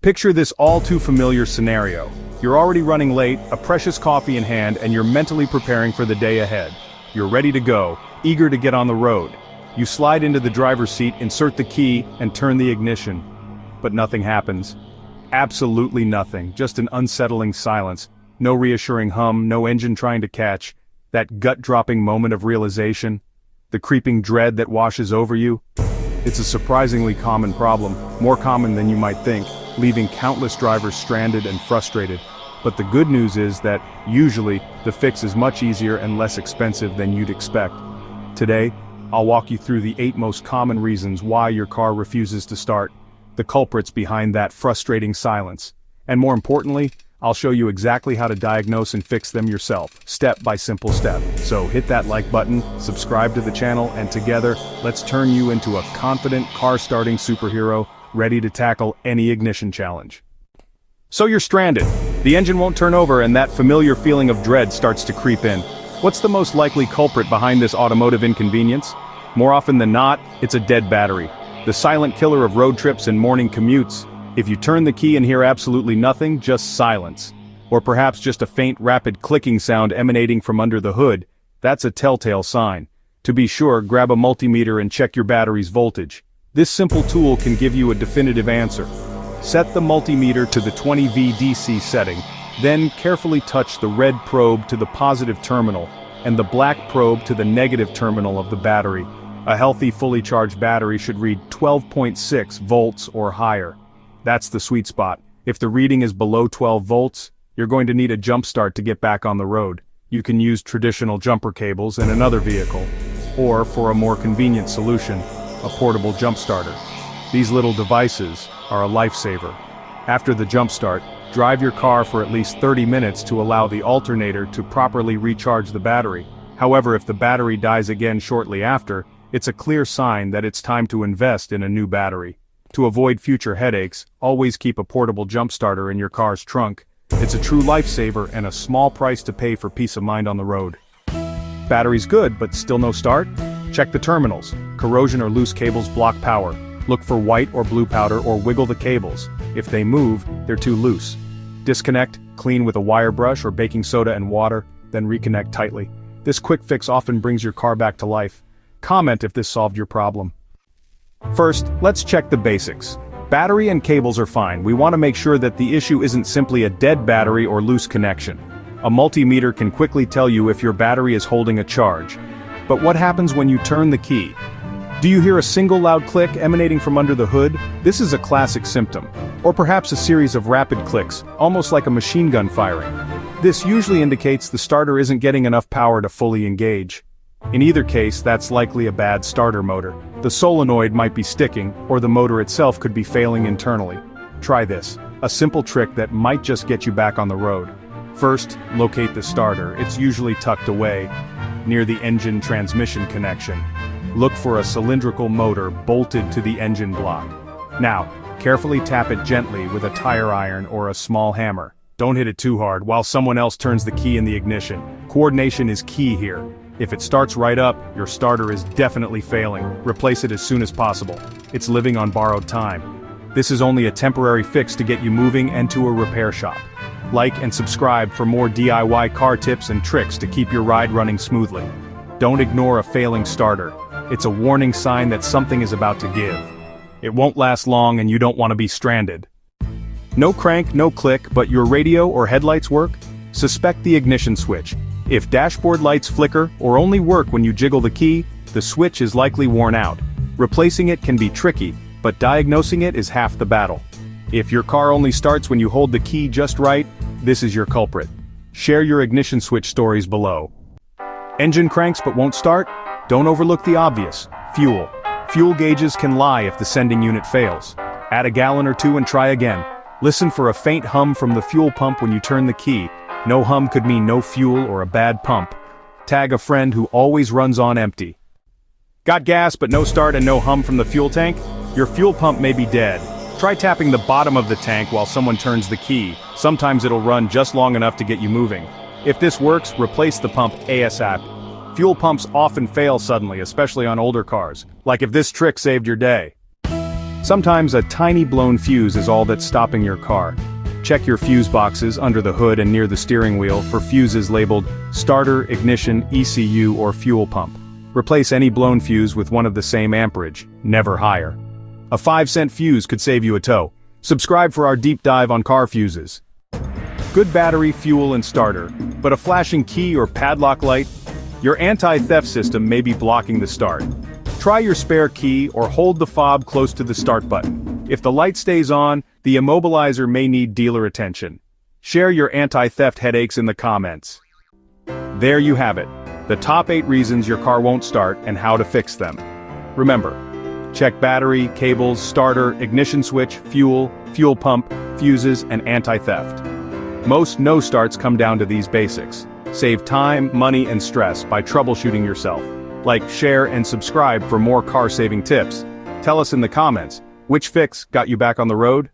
Picture this all too familiar scenario. You're already running late, a precious coffee in hand, and you're mentally preparing for the day ahead. You're ready to go, eager to get on the road. You slide into the driver's seat, insert the key, and turn the ignition. But nothing happens. Absolutely nothing, just an unsettling silence. No reassuring hum, no engine trying to catch. That gut-dropping moment of realization. The creeping dread that washes over you. It's a surprisingly common problem, more common than you might think, leaving countless drivers stranded and frustrated. But the good news is that, usually, the fix is much easier and less expensive than you'd expect. Today, I'll walk you through the 8 most common reasons why your car refuses to start, the culprits behind that frustrating silence. And more importantly, I'll show you exactly how to diagnose and fix them yourself, step by simple step. So hit that like button, subscribe to the channel, and together, let's turn you into a confident car-starting superhero, ready to tackle any ignition challenge. So you're stranded. The engine won't turn over and that familiar feeling of dread starts to creep in. What's the most likely culprit behind this automotive inconvenience? More often than not, it's a dead battery. The silent killer of road trips and morning commutes. If you turn the key and hear absolutely nothing, just silence. Or perhaps just a faint rapid clicking sound emanating from under the hood, that's a telltale sign. To be sure, grab a multimeter and check your battery's voltage. This simple tool can give you a definitive answer. Set the multimeter to the 20V DC setting, then carefully touch the red probe to the positive terminal, and the black probe to the negative terminal of the battery. A healthy, fully charged battery should read 12.6 volts or higher. That's the sweet spot. If the reading is below 12 volts, you're going to need a jump start to get back on the road. You can use traditional jumper cables in another vehicle, or for a more convenient solution, a portable jump starter. These little devices are a lifesaver. After the jump start, drive your car for at least 30 minutes to allow the alternator to properly recharge the battery. However, if the battery dies again shortly after, it's a clear sign that it's time to invest in a new battery. To avoid future headaches, always keep a portable jump starter in your car's trunk. It's a true lifesaver and a small price to pay for peace of mind on the road. Battery's good, but still no start? Check the terminals. Corrosion or loose cables block power. Look for white or blue powder or wiggle the cables. If they move, they're too loose. Disconnect, clean with a wire brush or baking soda and water, then reconnect tightly. This quick fix often brings your car back to life. Comment if this solved your problem. First, let's check the basics. Battery and cables are fine. We want to make sure that the issue isn't simply a dead battery or loose connection. A multimeter can quickly tell you if your battery is holding a charge. But what happens when you turn the key? Do you hear a single loud click emanating from under the hood? This is a classic symptom. Or perhaps a series of rapid clicks, almost like a machine gun firing. This usually indicates the starter isn't getting enough power to fully engage. In either case, that's likely a bad starter motor. The solenoid might be sticking, or the motor itself could be failing internally. Try this, a simple trick that might just get you back on the road. First, locate the starter. It's usually tucked away, near the engine transmission connection. Look for a cylindrical motor bolted to the engine block. Now, carefully tap it gently with a tire iron or a small hammer. Don't hit it too hard while someone else turns the key in the ignition. Coordination is key here. If it starts right up, your starter is definitely failing. Replace it as soon as possible. It's living on borrowed time. This is only a temporary fix to get you moving and to a repair shop. Like and subscribe for more DIY car tips and tricks to keep your ride running smoothly. Don't ignore a failing starter. It's a warning sign that something is about to give. It won't last long and you don't want to be stranded. No crank, no click, but your radio or headlights work? Suspect the ignition switch. If dashboard lights flicker or only work when you jiggle the key, the switch is likely worn out. Replacing it can be tricky, but diagnosing it is half the battle. If your car only starts when you hold the key just right, this is your culprit. Share your ignition switch stories below. Engine cranks but won't start? Don't overlook the obvious. Fuel. Fuel gauges can lie if the sending unit fails. Add a gallon or two and try again. Listen for a faint hum from the fuel pump when you turn the key. No hum could mean no fuel or a bad pump. Tag a friend who always runs on empty. Got gas but no start and no hum from the fuel tank? Your fuel pump may be dead. Try tapping the bottom of the tank while someone turns the key. Sometimes it'll run just long enough to get you moving. If this works, replace the pump ASAP. Fuel pumps often fail suddenly, especially on older cars. Like if this trick saved your day. Sometimes a tiny blown fuse is all that's stopping your car. Check your fuse boxes under the hood and near the steering wheel for fuses labeled starter, ignition, ECU, or fuel pump. Replace any blown fuse with one of the same amperage, never higher. A 5-cent fuse could save you a tow. Subscribe for our deep dive on car fuses. Good battery, fuel, and starter, but a flashing key or padlock light? Your anti-theft system may be blocking the start. Try your spare key or hold the fob close to the start button. If the light stays on, the immobilizer may need dealer attention. Share your anti-theft headaches in the comments. There you have it, the top 8 reasons your car won't start and how to fix them. Remember, check battery, cables, starter, ignition switch, fuel pump, fuses, and anti-theft. Most no starts come down to these basics. Save time, money, and stress by troubleshooting yourself. Like, share, and subscribe for more car-saving tips. Tell us in the comments, which fix got you back on the road?